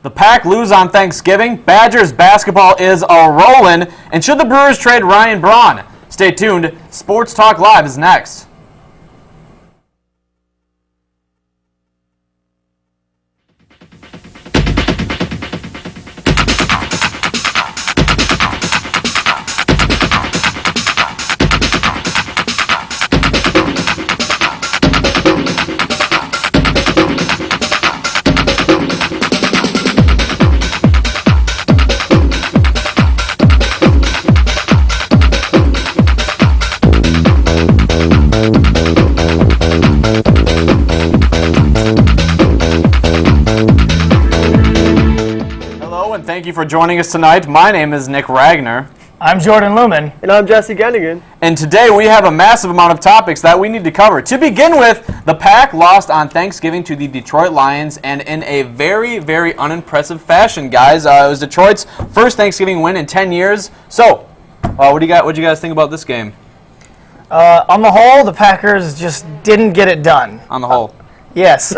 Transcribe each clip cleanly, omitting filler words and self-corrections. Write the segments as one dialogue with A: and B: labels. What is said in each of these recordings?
A: The Pack lose on Thanksgiving. Badgers basketball is a-rollin'. And should the Brewers trade Ryan Braun? Stay tuned. Sports Talk Live is next. Thank you for joining us tonight. My name is Nick Ragner.
B: I'm Jordan Luhman.
C: And I'm Jesse Gennigen.
A: And today we have a massive amount of topics that we need to cover. To begin with, the Pack lost on Thanksgiving to the Detroit Lions, and in a very, very unimpressive fashion, guys. It was Detroit's first Thanksgiving win in 10 years. So, what do you guys think about this game?
B: On the whole, the Packers just didn't get it done.
A: On the whole?
B: Yes.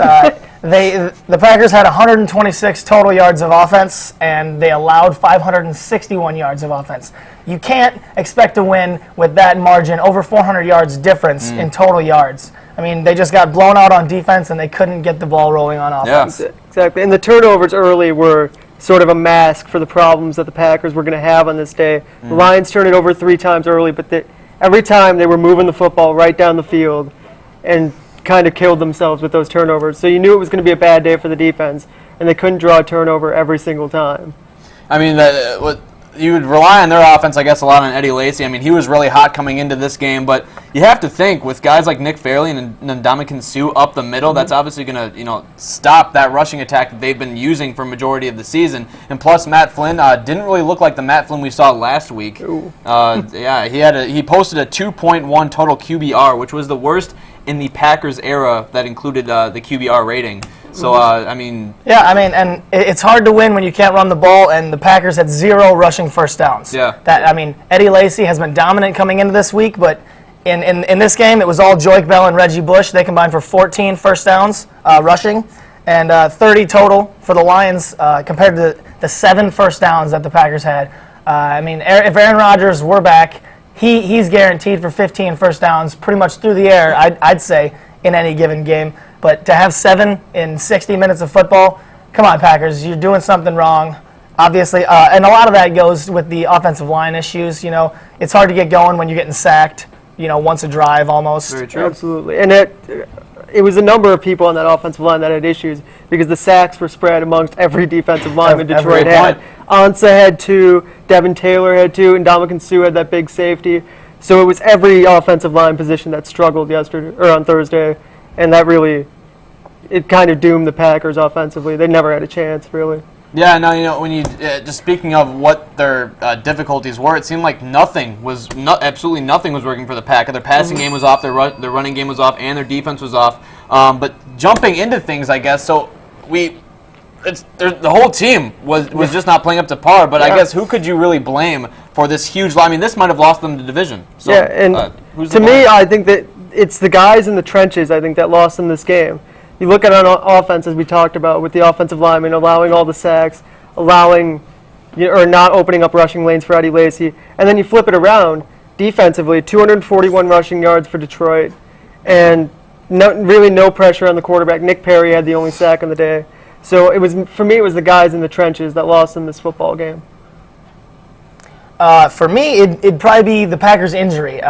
B: The Packers had 126 total yards of offense, and they allowed 561 yards of offense. You can't expect to win with that margin, over 400 yards difference in total yards. I mean, they just got blown out on defense, and they couldn't get the ball rolling on offense.
C: Yeah. Exactly. And the turnovers early were sort of a mask for the problems that the Packers were going to have on this day. The Lions turned it over 3 times early, but every time they were moving the football right down the field and kind of killed themselves with those turnovers. So you knew it was going to be a bad day for the defense, and they couldn't draw a turnover every single time.
A: I mean, you would rely on their offense, I guess, a lot on Eddie Lacy. I mean, he was really hot coming into this game, but you have to think with guys like Nick Fairley and Ndamukong Suh up the middle, that's obviously going to, stop that rushing attack that they've been using for a majority of the season. And plus, Matt Flynn didn't really look like the Matt Flynn we saw last week. Yeah, he posted a 2.1 total QBR, which was the worst in the Packers era that included the QBR rating. So, I mean... Yeah,
B: I mean, and it's hard to win when you can't run the ball, and the Packers had 0 rushing first downs.
A: Yeah.
B: Eddie Lacy has been dominant coming into this week, but in this game, it was all Joique Bell and Reggie Bush. They combined for 14 first downs rushing, and 30 total for the Lions compared to the 7 first downs that the Packers had. I mean, if Aaron Rodgers were back, he's guaranteed for 15 first downs pretty much through the air, I'd say, in any given game. But to have 7 in 60 minutes of football, come on, Packers, you're doing something wrong. Obviously, and a lot of that goes with the offensive line issues. It's hard to get going when you're getting sacked, once a drive almost.
C: Very true. Absolutely. And it was a number of people on that offensive line that had issues because the sacks were spread amongst every defensive lineman Detroit had. Ansah had 2, Devin Taylor had 2, and Ndamukong Suh had that big safety. So it was every offensive line position that struggled on Thursday, and that really, it kind of doomed the Packers offensively. They never had a chance, really.
A: Yeah, no, when you just speaking of what their difficulties were, it seemed like absolutely nothing was working for the Pack. Their passing game was off, their running game was off, and their defense was off. But jumping into things, I guess, so the whole team was just not playing up to par. But I guess who could you really blame for this huge? I mean, this might have lost them the division. So,
C: to me, I think that it's the guys in the trenches. I think that lost them this game. You look at on offense, as we talked about, with the offensive linemen allowing all the sacks, or not opening up rushing lanes for Eddie Lacy, and then you flip it around defensively, 241 rushing yards for Detroit, and really no pressure on the quarterback. Nick Perry had the only sack on the day. So for me, it was the guys in the trenches that lost them this football game.
B: For me, it'd probably be the Packers' injury.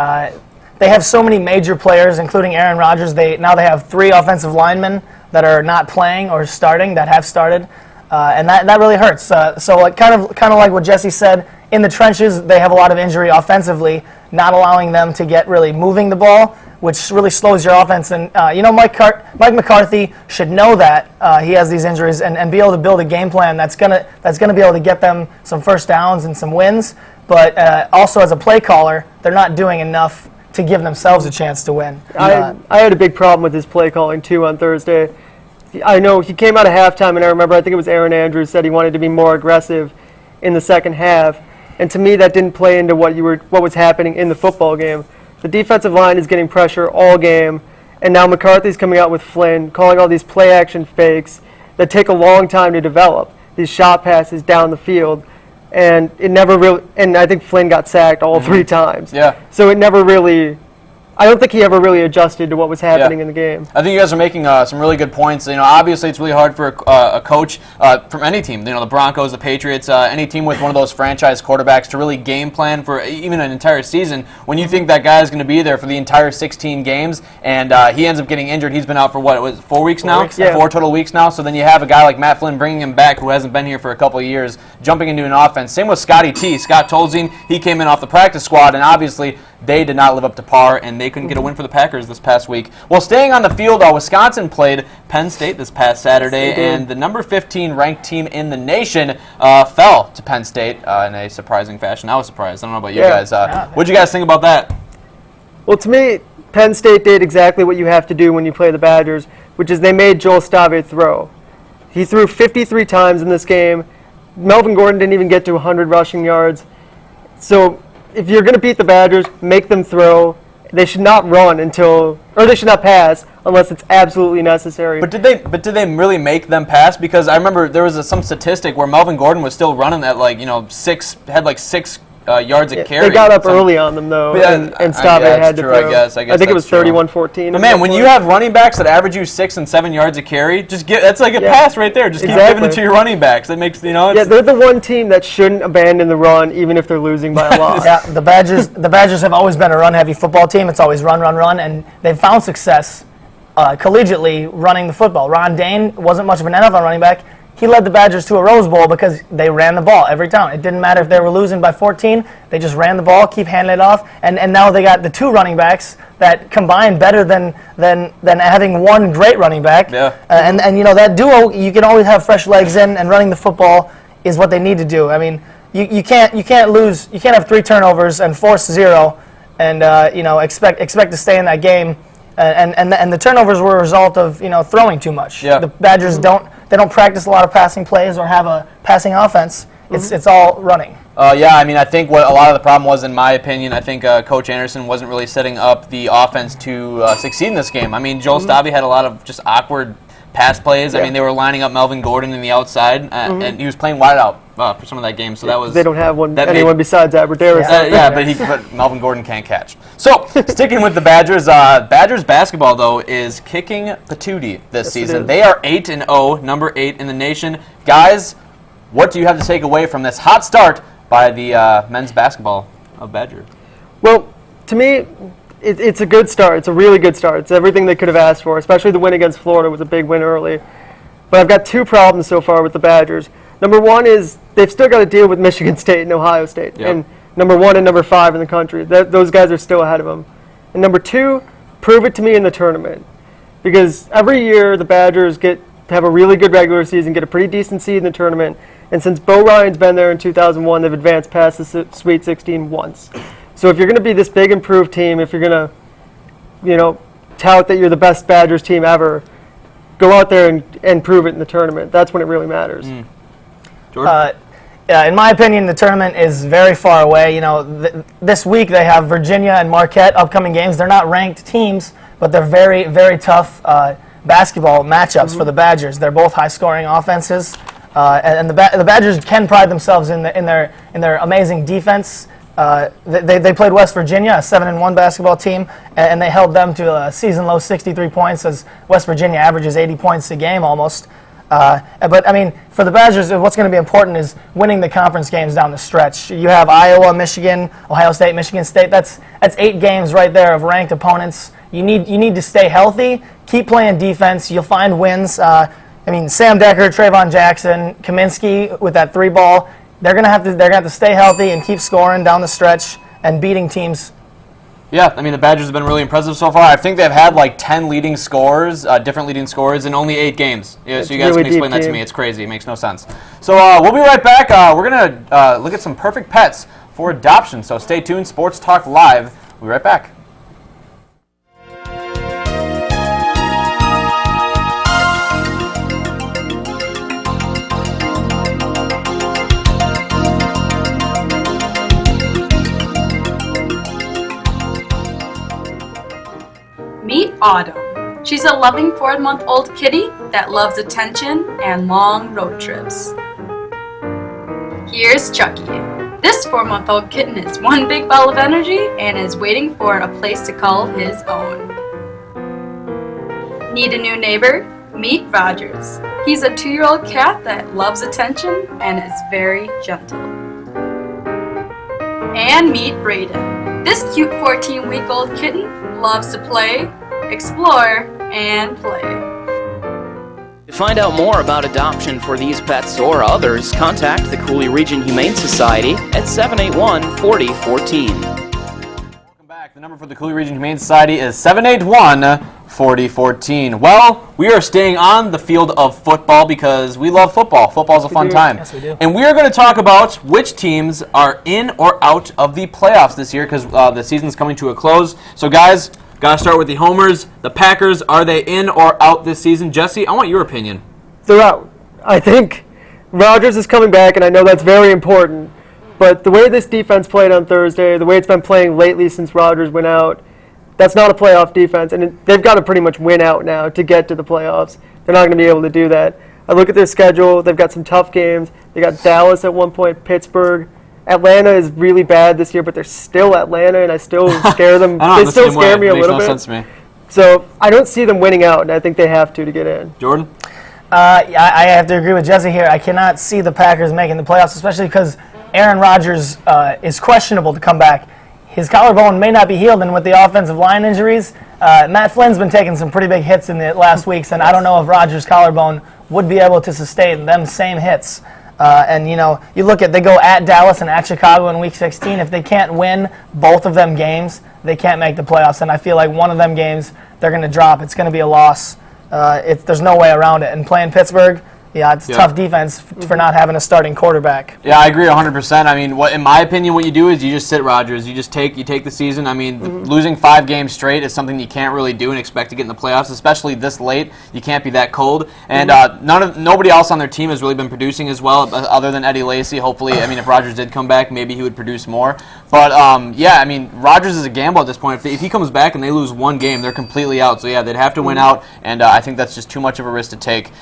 B: They have so many major players, including Aaron Rodgers. Now they have 3 offensive linemen that are not playing or starting, that have started, and that really hurts. So kind of like what Jesse said, in the trenches they have a lot of injury offensively, not allowing them to get really moving the ball, which really slows your offense. And Mike McCarthy should know that he has these injuries and be able to build a game plan that's gonna be able to get them some first downs and some wins. But also as a play caller, they're not doing enough to give themselves a chance to win.
C: I had a big problem with his play calling too on Thursday. I know he came out of halftime, and I think it was Aaron Andrews said he wanted to be more aggressive in the second half, and to me that didn't play into what was happening in the football game. The defensive line is getting pressure all game, and now McCarthy's coming out with Flynn, calling all these play action fakes that take a long time to develop. these shot passes down the field, and it never really. And I think Flynn got sacked all 3 times.
A: Yeah.
C: So it never really. I don't think he ever really adjusted to what was happening in the game.
A: I think you guys are making some really good points. Obviously it's really hard for a coach from any team. The Broncos, the Patriots, any team with one of those franchise quarterbacks to really game plan for even an entire season. When you think that guy is going to be there for the entire 16 games, and he ends up getting injured, he's been out for what? Was it 4 weeks now?
B: 4 weeks, yeah.
A: 4 total weeks now. So then you have a guy like Matt Flynn bringing him back, who hasn't been here for a couple of years, jumping into an offense. Same with Scott Tolzien. He came in off the practice squad, and obviously they did not live up to par, and they couldn't get a win for the Packers this past week. Well, staying on the field, Wisconsin played Penn State this past Saturday, and the number 15 ranked team in the nation fell to Penn State in a surprising fashion. I was surprised. I don't know about you guys. What did you guys think about that?
C: Well, to me, Penn State did exactly what you have to do when you play the Badgers, which is they made Joel Stave throw. He threw 53 times in this game. Melvin Gordon didn't even get to 100 rushing yards. So if you're going to beat the Badgers, make them throw. They should not run they should not pass unless it's absolutely necessary.
A: But did they really make them pass? Because I remember there was some statistic where Melvin Gordon was still running at 6 yards a carry.
C: They got up early on them though, and Stave had to throw.
A: I guess
C: I think it was 31-14.
A: But man, when you have running backs that average you 6 and 7 yards a carry, that's like a pass right there. Just keep giving it to your running backs. That makes
C: they're the one team that shouldn't abandon the run even if they're losing by a lot.
B: Yeah, the Badgers have always been a run-heavy football team. It's always run, and they've found success collegiately running the football. Ron Dane wasn't much of an NFL running back. He led the Badgers to a Rose Bowl because they ran the ball every time. It didn't matter if they were losing by 14. They just ran the ball, keep handing it off, and now they got the 2 running backs that combine better than having one great running back.
A: Yeah.
B: And that duo, you can always have fresh legs in, and running the football is what they need to do. I mean, you can't have 3 turnovers and force 0, and expect to stay in that game. And the turnovers were a result of throwing too much.
C: Yeah.
B: The Badgers don't practice a lot of passing plays or have a passing offense. It's all running.
A: I think what a lot of the problem was, in my opinion, I think Coach Anderson wasn't really setting up the offense to succeed in this game. I mean, Joel Stave had a lot of just awkward pass plays. I mean, they were lining up Melvin Gordon in the outside, and he was playing wide out for some of that game. So that was
C: they don't have anyone besides Aberderis.
A: But Melvin Gordon can't catch. So sticking with the Badgers, Badgers basketball though is kicking patootie this season. They are 8-0, number 8 in the nation. Guys, what do you have to take away from this hot start by the men's basketball of Badger?
C: Well, to me, it's a good start. It's a really good start. It's everything they could have asked for, especially the win against Florida was a big win early. But I've got 2 problems so far with the Badgers. Number 1 is they've still got to deal with Michigan State and Ohio State. Yep. And number 1 and number 5 in the country. Those guys are still ahead of them. And number 2, prove it to me in the tournament. Because every year the Badgers have a really good regular season, get a pretty decent seed in the tournament. And since Bo Ryan's been there in 2001, they've advanced past the Sweet 16 once. So if you're going to be this big improved team, if you're going to, tout that you're the best Badgers team ever, go out there and prove it in the tournament. That's when it really matters.
A: Jordan?
B: In my opinion, the tournament is very far away. This week they have Virginia and Marquette upcoming games. They're not ranked teams, but they're very, very tough basketball matchups for the Badgers. They're both high-scoring offenses, and the Badgers can pride themselves in their amazing defense. They played West Virginia, a 7-1 basketball team, and they held them to a season-low 63 points, as West Virginia averages 80 points a game almost. But, I mean, for the Badgers, what's going to be important is winning the conference games down the stretch. You have Iowa, Michigan, Ohio State, Michigan State. That's 8 games right there of ranked opponents. You need to stay healthy, keep playing defense. You'll find wins. Sam Decker, Trayvon Jackson, Kaminsky with that 3-ball. They're gonna have to stay healthy and keep scoring down the stretch and beating teams.
A: Yeah, the Badgers have been really impressive so far. I think they've had 10 leading scorers, different leading scorers in only 8 games. Yeah, so you guys can explain that to me. It's crazy. It makes no sense. So we'll be right back. We're gonna look at some perfect pets for adoption. So stay tuned. Sports Talk Live. We'll be right back.
D: Meet Autumn. She's a loving 4-month-old kitty that loves attention and long road trips. Here's Chucky. This 4-month-old kitten is one big ball of energy and is waiting for a place to call his own. Need a new neighbor? Meet Rogers. He's a 2-year-old cat that loves attention and is very gentle. And meet Brayden. This cute 14-week-old kitten loves to play, explore, and play.
E: To find out more about adoption for these pets or others, contact the Cooley Region Humane Society at 781-4014.
A: Welcome back. The number for the Cooley Region Humane Society is 781-4014. Well, we are staying on the field of football because we love football. Football's a fun time.
B: Yes, we do.
A: And we are going to talk about which teams are in or out of the playoffs this year because the season's coming to a close. So, guys, got to start with the homers. The Packers, are they in or out this season? Jesse, I want your opinion.
C: They're out. I think Rodgers is coming back, and I know that's very important. But the way this defense played on Thursday, the way it's been playing lately since Rodgers went out, that's not a playoff defense. And they've got to pretty much win out now to get to the playoffs. They're not going to be able to do that. I look at their schedule. They've got some tough games. They got Dallas at one point, Pittsburgh. Atlanta is really bad this year, but they're still Atlanta, and I still scare them. They still scare me a little bit.
A: Makes no sense to me.
C: So I don't see them winning out, and I think they have to get in.
A: Jordan?
B: I have to agree with Jesse here. I cannot see the Packers making the playoffs, especially because Aaron Rodgers is questionable to come back. His collarbone may not be healed, and with the offensive line injuries, Matt Flynn's been taking some pretty big hits in the last weeks, and I don't know if Rodgers' collarbone would be able to sustain them same hits. And, you know, you look at, they go at Dallas and at Chicago in Week 16. If they can't win both of them games, they can't make the playoffs. And I feel like one of them games, they're going to drop. It's going to be a loss. There's no way around it. And playing Pittsburgh, it's tough defense for not having a starting quarterback.
A: Yeah, I agree 100%. I mean, in my opinion, what you do is you just sit Rodgers. You just take the season. I mean, losing 5 games straight is something you can't really do and expect to get in the playoffs, especially this late. You can't be that cold. And nobody else on their team has really been producing as well, other than Eddie Lacy. Hopefully, I mean, if Rodgers did come back, maybe he would produce more. But yeah, I mean, Rodgers is a gamble at this point. If he comes back and they lose one game, they're completely out. So yeah, they'd have to win out, and I think that's just too much of a risk to take.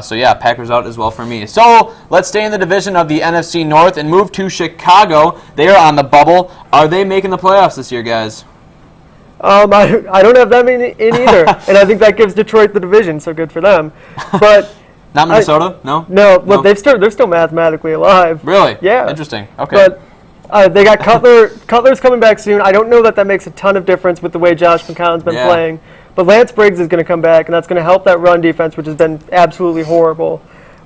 A: So yeah, Packers out as well for me. So let's stay in the division of the NFC North and move to Chicago. They are on the bubble. Are they making the playoffs this year, guys?
C: I don't have them in either, and I think that gives Detroit the division, so good for them. But
A: not Minnesota? No?
C: No, well, they're still mathematically alive.
A: Really?
C: Yeah.
A: Interesting. Okay.
C: But they got Cutler. Cutler's coming back soon. I don't know that makes a ton of difference with the way Josh McCown's been playing. But Lance Briggs is going to come back, and that's going to help that run defense, which has been absolutely horrible.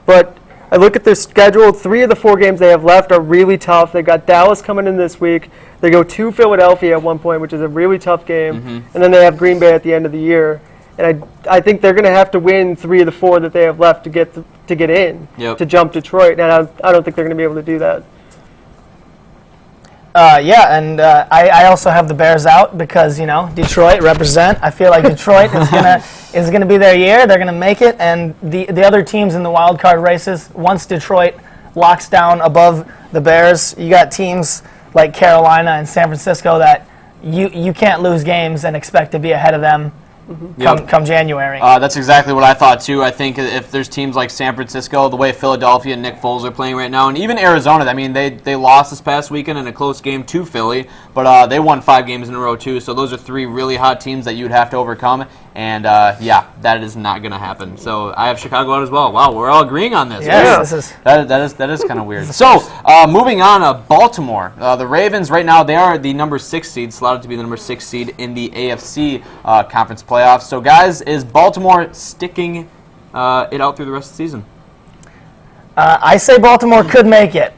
C: But I look at their schedule. 3 of the 4 games they have left are really tough. They've got Dallas coming in this week. They go to Philadelphia at one point, which is a really tough game. And then they have Green Bay at the end of the year. And I think they're going to have to win 3 of the 4 that they have left to get in, to jump Detroit. And I don't think they're going to be able to do that.
B: I also have the Bears out because, you know, Detroit represent. I feel like Detroit is gonna be their year. They're gonna make it, and the other teams in the wild card races, once Detroit locks down above the Bears, you got teams like Carolina and San Francisco that you can't lose games and expect to be ahead of them. Come January.
A: That's exactly what I thought, too. I think if there's teams like San Francisco, the way Philadelphia and Nick Foles are playing right now, and even Arizona, I mean, they lost this past weekend in a close game to Philly, but they won 5 games in a row, too. So those are 3 really hot teams that you would have to overcome. And, yeah, that is not going to happen. So I have Chicago out as well. Wow, we're all agreeing on this.
B: Yes,
A: that is kind of weird. So, moving on, Baltimore. The Ravens, right now, they are the number 6 seed, slotted to be the number 6 seed in the AFC conference playoffs. So, guys, is Baltimore sticking it out through the rest of the season?
B: I say Baltimore could make it.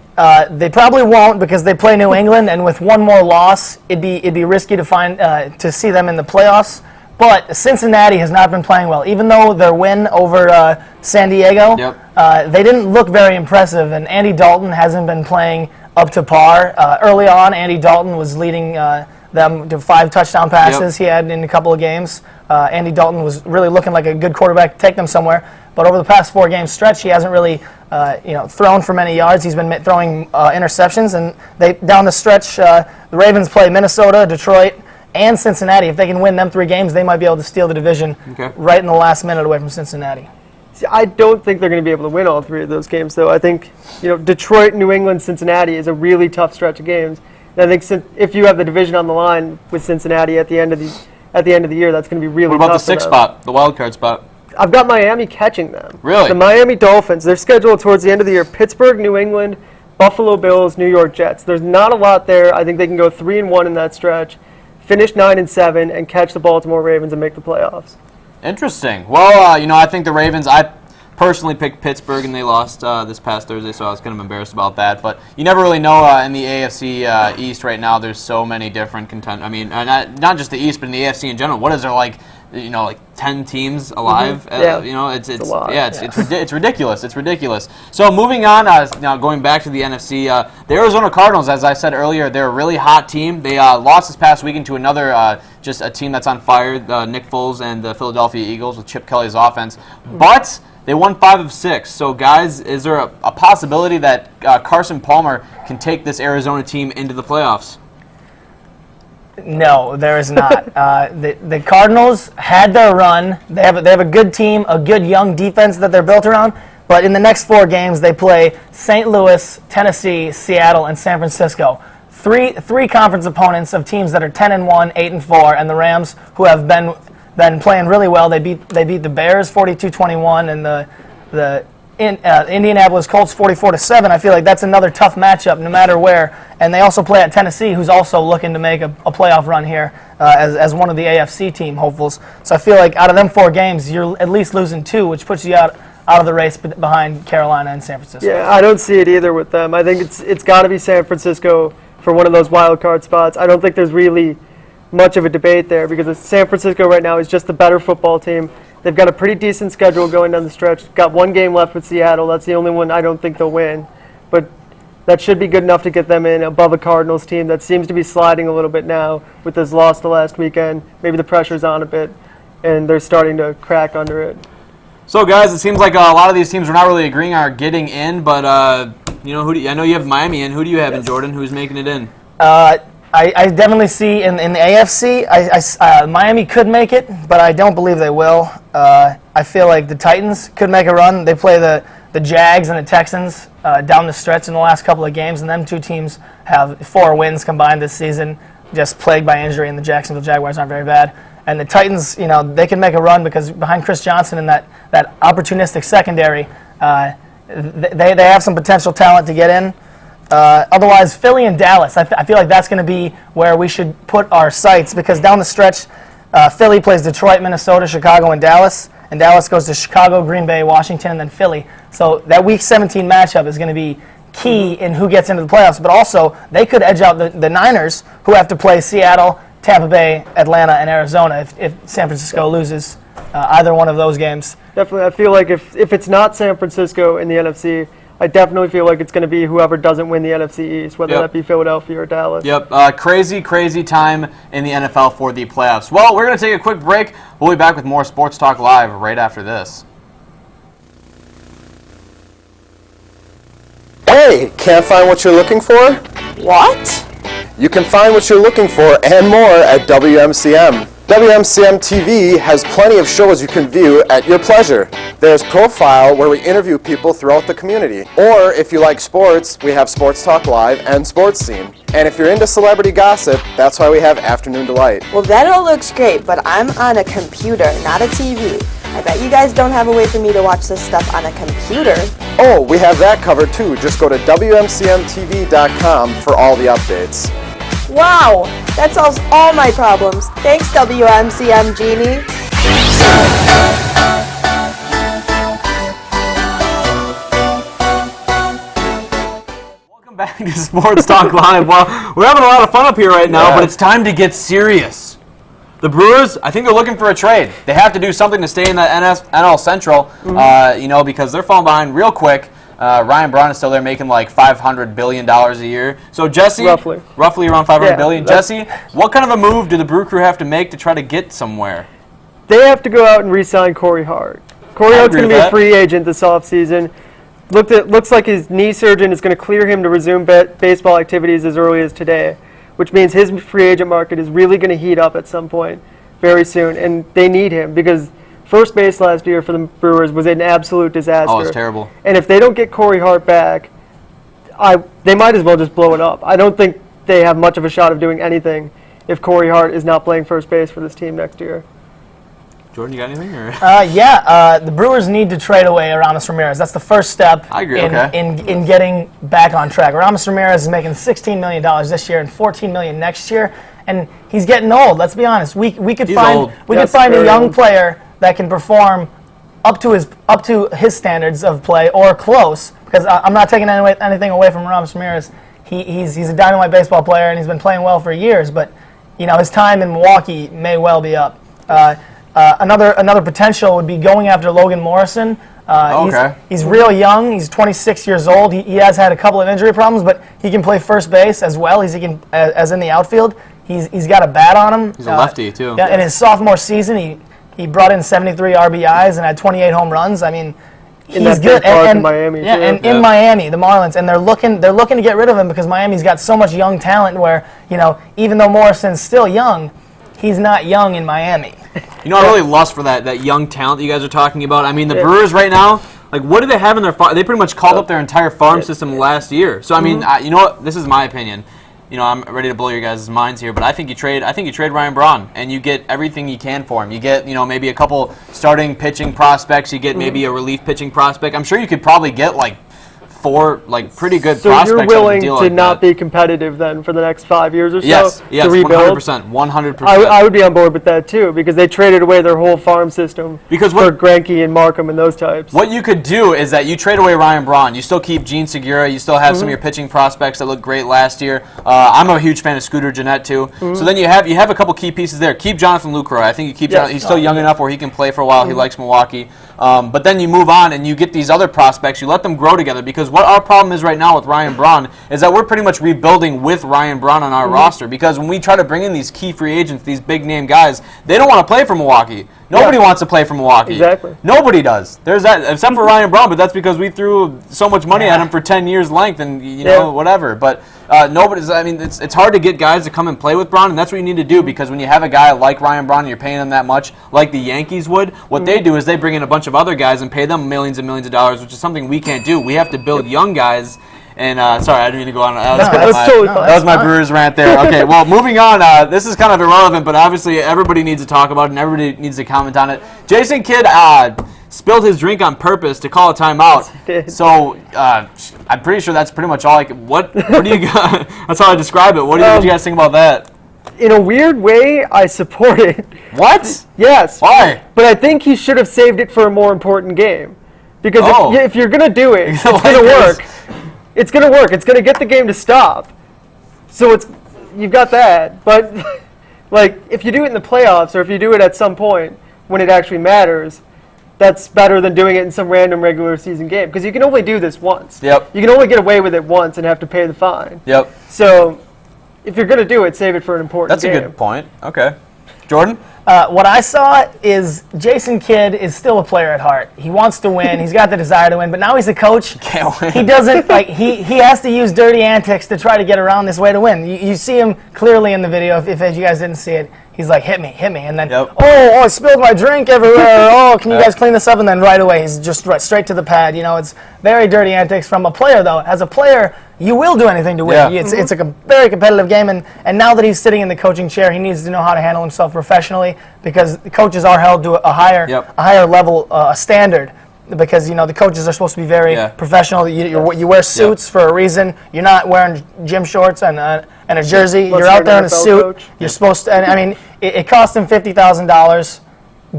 B: They probably won't because they play New England, and with one more loss, it'd be risky to see them in the playoffs. But Cincinnati has not been playing well. Even though their win over San Diego, they didn't look very impressive, and Andy Dalton hasn't been playing up to par. Early on, Andy Dalton was leading them to 5 touchdown passes he had in a couple of games. Andy Dalton was really looking like a good quarterback to take them somewhere. But over the past 4 game stretch, he hasn't really thrown for many yards. He's been throwing interceptions, and down the stretch, the Ravens play Minnesota, Detroit, and Cincinnati. If they can win them 3 games, they might be able to steal the division right in the last minute away from Cincinnati.
C: See, I don't think they're going to be able to win all 3 of those games, though. I think, Detroit, New England, Cincinnati is a really tough stretch of games. And I think if you have the division on the line with Cincinnati at the end of the year, that's going to be really tough.
A: What about the 6th spot, the wild card spot?
C: I've got Miami catching them.
A: Really?
C: The Miami Dolphins. They're scheduled towards the end of the year. Pittsburgh, New England, Buffalo Bills, New York Jets. There's not a lot there. I think they can go 3-1 in that stretch, finish 9-7, and catch the Baltimore Ravens and make the playoffs.
A: Interesting. Well, I think the Ravens, I personally picked Pittsburgh, and they lost this past Thursday, so I was kind of embarrassed about that. But you never really know in the AFC East right now. There's so many different contenders. I mean, not just the East, but in the AFC in general. What is there, like 10 teams alive?
C: Yeah.
A: It's
C: a lot.
A: Yeah, it's ridiculous. It's ridiculous. So moving on, now going back to the NFC, the Arizona Cardinals, as I said earlier, they're a really hot team. They lost this past weekend to another just a team that's on fire, Nick Foles and the Philadelphia Eagles with Chip Kelly's offense. But they won 5 of 6. So, guys, is there a possibility that Carson Palmer can take this Arizona team into the playoffs?
B: No, there is not. The Cardinals had their run. They have a good team, a good young defense that they're built around. But in the next 4 games, they play St. Louis, Tennessee, Seattle, and San Francisco. Three conference opponents of teams that are 10-1, 8-4, and the Rams, who have been playing really well. They beat the Bears 42-21 and the Indianapolis Colts 44-7. I feel like that's another tough matchup no matter where. And they also play at Tennessee, who's also looking to make a playoff run here as one of the AFC team hopefuls. So I feel like out of them 4 games, you're at least losing 2, which puts you out of the race behind Carolina and San Francisco.
C: Yeah, I don't see it either with them. I think it's got to be San Francisco for one of those wild card spots. I don't think there's really much of a debate there because San Francisco right now is just the better football team. They've got a pretty decent schedule going down the stretch. Got 1 game left with Seattle. That's the only one I don't think they'll win. But that should be good enough to get them in above a Cardinals team that seems to be sliding a little bit now with this loss the last weekend. Maybe the pressure's on a bit, and they're starting to crack under it.
A: So, guys, it seems like a lot of these teams we're not really agreeing are getting in, but I know you have Miami in. Who do you have in, Jordan? Who's making it in?
B: I definitely see in the AFC, Miami could make it, but I don't believe they will. I feel like the Titans could make a run. They play the Jags and the Texans down the stretch in the last couple of games, and them 2 teams have 4 wins combined this season, just plagued by injury, and the Jacksonville Jaguars aren't very bad. And the Titans, they can make a run because behind Chris Johnson and that opportunistic secondary, they have some potential talent to get in. Otherwise, Philly and Dallas, I feel like that's going to be where we should put our sights because down the stretch, Philly plays Detroit, Minnesota, Chicago, and Dallas goes to Chicago, Green Bay, Washington, and then Philly. So that Week 17 matchup is going to be key in who gets into the playoffs, but also they could edge out the Niners, who have to play Seattle, Tampa Bay, Atlanta, and Arizona if San Francisco loses either one of those games.
C: Definitely. I feel like if it's not San Francisco in the NFC, I definitely feel like it's going to be whoever doesn't win the NFC East, whether that be Philadelphia or Dallas.
A: Yep, crazy time in the NFL for the playoffs. Well, we're going to take a quick break. We'll be back with more Sports Talk Live right after this.
F: Hey, can't find what you're looking for?
G: What?
F: You can find what you're looking for and more at WMCM. WMCM-TV has plenty of shows you can view at your pleasure. There's Profile, where we interview people throughout the community. Or if you like sports, we have Sports Talk Live and Sports Scene. And if you're into celebrity gossip, that's why we have Afternoon Delight.
G: Well, that all looks great, but I'm on a computer, not a TV. I bet you guys don't have a way for me to watch this stuff on a computer.
F: Oh, we have that covered too. Just go to WMCM-TV.com for all the updates.
G: Wow, that solves all my problems. Thanks, WMCM Genie.
A: Welcome back to Sports Talk Live. Well, we're having a lot of fun up here right now, but it's time to get serious. The Brewers, I think they're looking for a trade. They have to do something to stay in the NL Central, because they're falling behind real quick. Ryan Braun is still there making like $500 billion a year. So, Jesse, roughly around $500 billion. Jesse, what kind of a move do the Brew Crew have to make to try to get somewhere?
C: They have to go out and re-sign Corey Hart. Corey Hart's going to be a free agent this offseason. Looks like his knee surgeon is going to clear him to resume baseball activities as early as today, which means his free agent market is really going to heat up at some point very soon, and they need him because First base last year for the Brewers was an absolute disaster.
A: Oh, it was terrible.
C: And if they don't get Corey Hart back, they might as well just blow it up. I don't think they have much of a shot of doing anything if Corey Hart is not playing first base for this team next year.
A: Jordan, you got anything? Or?
B: The Brewers need to trade away Aramis Ramirez. That's the first step
A: I agree,
B: in getting back on track. Aramis Ramirez is making $16 million this year and $14 million next year, and he's getting old. Let's be honest. We could find a young player that can perform up to his standards of play or close. Because I'm not taking anything away from Aramis Ramirez. He's a dynamite baseball player and he's been playing well for years. But his time in Milwaukee may well be up. Another potential would be going after Logan Morrison. He's real young. He's 26 years old. He has had a couple of injury problems, but he can play first base as well as as in the outfield. He's got a bat on him.
A: He's a lefty too.
B: Yeah, in his sophomore season, he brought in 73 RBIs and had 28 home runs. I mean, he's good.
C: In Miami,
B: in Miami, the Marlins, and they're looking to get rid of him because Miami's got so much young talent. Where even though Morrison's still young, he's not young in Miami.
A: I really lust for that young talent that you guys are talking about. I mean, the Brewers right now, like, what do they have in their farm? They pretty much called up their entire farm system last year. So, I mean, you know what? This is my opinion. I'm ready to blow your guys' minds here, but I think you trade Ryan Braun, and you get everything you can for him. You get, maybe a couple starting pitching prospects. You get maybe a relief pitching prospect. I'm sure you could probably get, 4 pretty good prospects.
C: So you're willing to
A: like
C: not be competitive then for the next 5 years or so?
A: Yes,
C: to rebuild?
A: 100%.
C: I would be on board with that too, because they traded away their whole farm system for Greinke and Markham and those types.
A: What you could do is that you trade away Ryan Braun. You still keep Gene Segura. You still have some of your pitching prospects that looked great last year. I'm a huge fan of Scooter Gennett too. So then you have a couple key pieces there. Keep Jonathan Lucroy. I think you keep Jonathan. He's still young enough where he can play for a while. He likes Milwaukee. But then you move on and you get these other prospects. You let them grow together, because what our problem is right now with Ryan Braun is that we're pretty much rebuilding with Ryan Braun on our roster, because when we try to bring in these key free agents, these big name guys, they don't want to play for Milwaukee. Nobody wants to play for Milwaukee.
C: Exactly.
A: Nobody does. There's that, except for Ryan Braun, but that's because we threw so much money at him for 10 years length and whatever. But nobody's. I mean, it's hard to get guys to come and play with Braun, and that's what you need to do, because when you have a guy like Ryan Braun and you're paying him that much, like the Yankees would, what they do is they bring in a bunch of other guys and pay them millions and millions of dollars, which is something we can't do. We have to build young guys. And sorry, I didn't mean to go on. That was my Brewers rant there. Okay, well, moving on. This is kind of irrelevant, but obviously everybody needs to talk about it and everybody needs to comment on it. Jason Kidd spilled his drink on purpose to call a timeout. So I'm pretty sure that's pretty much all I can. What do you got? That's how I describe it. What do you guys think about that?
C: In a weird way, I support it.
A: What?
C: Yes.
A: Why?
C: But I think he should have saved it for a more important game. Because if you're going to do it, it's going to work. It's going to work. It's going to get the game to stop. So you've got that. But if you do it in the playoffs, or if you do it at some point when it actually matters, that's better than doing it in some random regular season game. Because you can only do this once.
A: Yep.
C: You can only get away with it once and have to pay the fine.
A: Yep.
C: So if you're going to do it, save it for an important game.
A: That's a good point. Okay. Jordan?
B: What I saw is Jason Kidd is still a player at heart. He wants to win. He's got the desire to win. But now he's a coach.
A: Can't win.
B: He doesn't he has to use dirty antics to try to get around this way to win. You see him clearly in the video. If you guys didn't see it, he's like, hit me, and then I spilled my drink everywhere. Oh, can you guys clean this up? And then right away he's just straight to the pad. It's very dirty antics from a player though. As a player, you will do anything to win. Yeah. It's a very competitive game, and now that he's sitting in the coaching chair, he needs to know how to handle himself professionally, because the coaches are held to a higher level standard, because the coaches are supposed to be very professional. You wear suits for a reason. You're not wearing gym shorts and a jersey. You're out there in a suit. Coach. You're supposed to. And I mean, it cost him $50,000.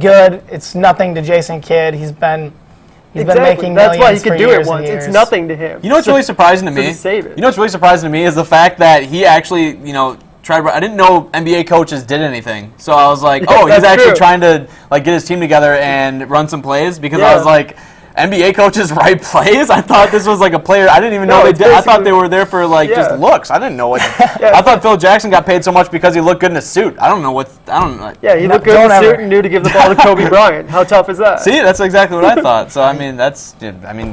B: Good. It's nothing to Jason Kidd. He's been making
C: That's
B: millions
C: why he could do it once.
B: Years.
C: It's nothing to him.
A: You know what's really surprising to me?
C: Just save it.
A: You know what's really surprising to me is the fact that he actually, tried. I didn't know NBA coaches did anything. So I was like, he's actually trying to get his team together and run some plays, because I was like, NBA coaches write plays? I thought this was a player. I didn't even know they did. I thought they were there for just looks. I didn't know what. I thought Phil Jackson got paid so much because he looked good in a suit. I don't know what. I don't know.
C: Yeah, he looked good in a suit and knew to give the ball to Kobe Bryant. How tough is that?
A: See, that's exactly what I thought. So I mean,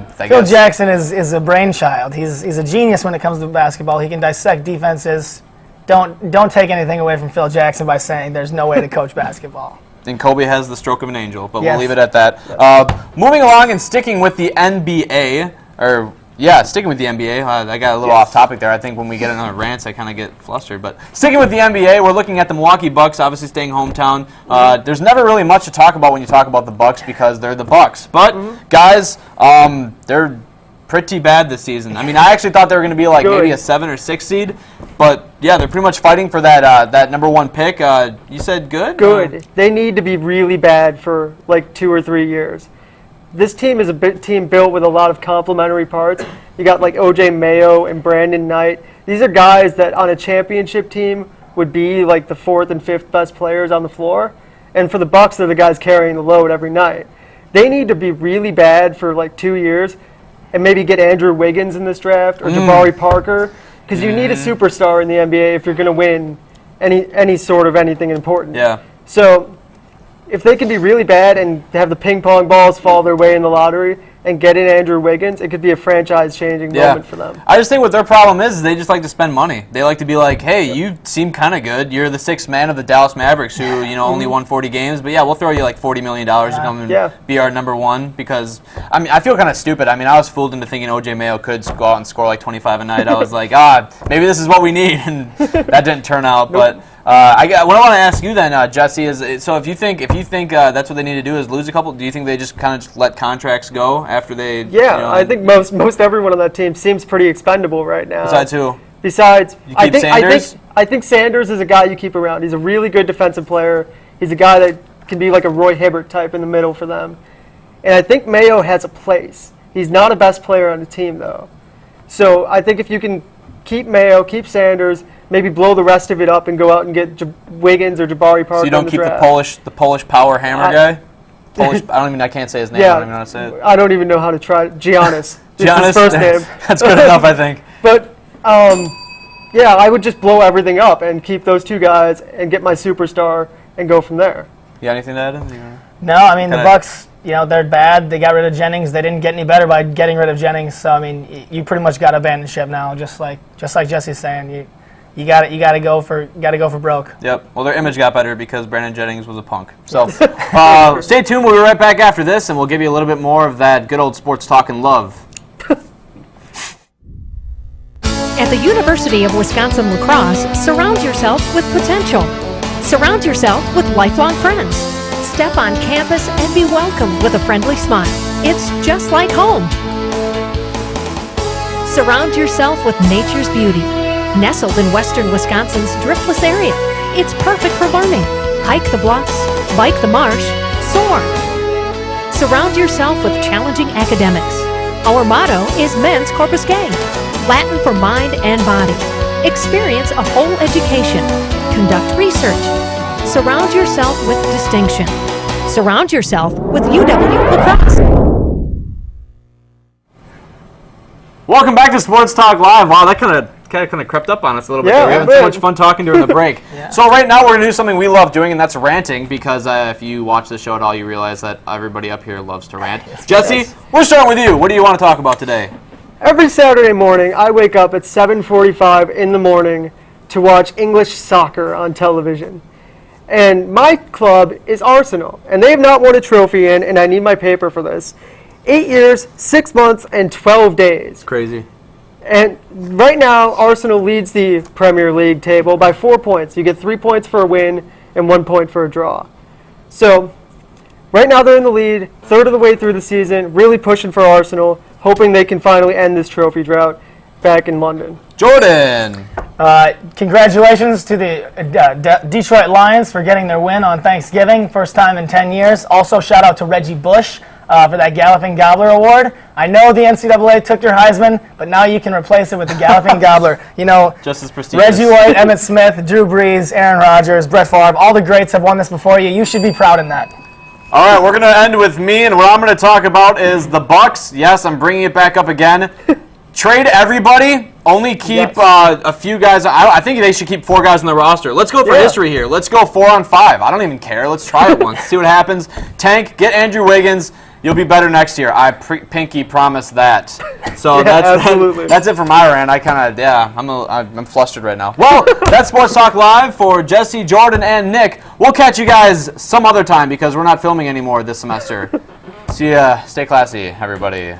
B: Phil Jackson is a brainchild. He's a genius when it comes to basketball. He can dissect defenses. Don't take anything away from Phil Jackson by saying there's no way to coach basketball.
A: And Kobe has the stroke of an angel, but
B: Yes.
A: we'll leave it at that. Moving along and sticking with the NBA, sticking with the NBA. I got a little off topic there. I think when we get another rants, I kind of get flustered. But sticking with the NBA, we're looking at the Milwaukee Bucks, obviously staying hometown. There's never really much to talk about when you talk about the Bucks because they're the Bucks. But guys, they're pretty bad this season. I mean, I actually thought they were going to be like maybe a 7 or 6 seed, but yeah, they're pretty much fighting for that that number 1 pick. You said good?
C: Good. They need to be really bad for like 2 or 3 years. This team is a team built with a lot of complementary parts. You got like OJ Mayo and Brandon Knight. These are guys that on a championship team would be like the 4th and 5th best players on the floor. And for the Bucks, they're the guys carrying the load every night. They need to be really bad for like 2 years and maybe get Andrew Wiggins in this draft or Jabari Parker, because you need a superstar in the NBA if you're going to win any sort of anything important.
A: Yeah.
C: So if they can be really bad and have the ping pong balls fall their way in the lottery and get in Andrew Wiggins, it could be a franchise-changing moment for them.
A: I just think what their problem is they just like to spend money. They like to be like, hey, you seem kind of good. You're the 6th man of the Dallas Mavericks who, only won 40 games. But, yeah, we'll throw you like $40 million to come and be our number 1 because, I mean, I feel kind of stupid. I mean, I was fooled into thinking OJ Mayo could go out and score like 25 a night. I was like, maybe this is what we need. And that didn't turn out. But what I want to ask you then, Jesse, is so if you think that's what they need to do is lose a couple, do you think they just kind of just let contracts go after they?
C: Yeah, I think most everyone on that team seems pretty expendable right now.
A: Besides who?
C: Besides,
A: You keep Sanders?
C: I think Sanders is a guy you keep around. He's a really good defensive player. He's a guy that can be like a Roy Hibbert type in the middle for them. And I think Mayo has a place. He's not a best player on the team though. So I think if you can keep Mayo, keep Sanders, maybe blow the rest of it up and go out and get Wiggins or Jabari Parker.
A: So you don't keep the Polish power hammer guy? I can't say his name. I don't even know how to say it.
C: I don't even know how to try Giannis.
A: Giannis,
C: his first name.
A: That's good enough, I think.
C: But I would just blow everything up and keep those 2 guys and get my superstar and go from there.
A: You got anything to add?
B: No, I mean, the Bucks, they're bad. They got rid of Jennings. They didn't get any better by getting rid of Jennings. So, I mean, you pretty much got to abandon ship now, just like Jesse's saying. You got to go for broke.
A: Yep. Well, their image got better because Brandon Jennings was a punk. So, stay tuned. We'll be right back after this, and we'll give you a little bit more of that good old sports talk and love.
H: At the University of Wisconsin-La Crosse, surround yourself with potential. Surround yourself with lifelong friends. Step on campus and be welcomed with a friendly smile. It's just like home. Surround yourself with nature's beauty. Nestled in western Wisconsin's driftless area, it's perfect for learning. Hike the bluffs, bike the marsh, soar. Surround yourself with challenging academics. Our motto is Mens Corpus Gay, Latin for mind and body. Experience a whole education. Conduct research. Surround yourself with distinction. Surround yourself with UW-La Crosse.
A: Welcome back to Sports Talk Live. Wow, that kind of crept up on us a little bit.
C: Yeah,
A: We were having so much fun talking during the break. So right now we're going to do something we love doing, and that's ranting, because if you watch the show at all, you realize that everybody up here loves to rant. Jesse, we're starting with you. What do you want to talk about today?
C: Every Saturday morning, I wake up at 7:45 in the morning to watch English soccer on television. And my club is Arsenal, and they have not won a trophy in, and I need my paper for this, 8 years, 6 months, and 12 days.
A: Crazy.
C: And right now, Arsenal leads the Premier League table by 4 points. You get 3 points for a win and 1 point for a draw. So right now they're in the lead, third of the way through the season, really pushing for Arsenal, hoping they can finally end this trophy drought back in London.
A: Jordan.
B: Congratulations to the Detroit Lions for getting their win on Thanksgiving, first time in 10 years. Also, shout out to Reggie Bush for that Galloping Gobbler Award. I know the NCAA took your Heisman, but now you can replace it with the Galloping Gobbler.
A: Just as prestigious.
B: Reggie White, Emmitt Smith, Drew Brees, Aaron Rodgers, Brett Favre, all the greats have won this before you. You should be proud in that.
A: All right, we're going to end with me, and what I'm going to talk about is the Bucks. Yes, I'm bringing it back up again. Trade everybody. Only keep a few guys. I think they should keep 4 guys on the roster. Let's go for history here. Let's go 4 on 5. I don't even care. Let's try it once. See what happens. Tank, get Andrew Wiggins, You'll be better next year. I pinky promise that. So
C: Yeah, absolutely.
A: that's it for my rant. I kind of, yeah, I'm flustered right now. Well, that's Sports Talk Live for Jesse, Jordan, and Nick. We'll catch you guys some other time because we're not filming anymore this semester. See ya. Stay classy, everybody.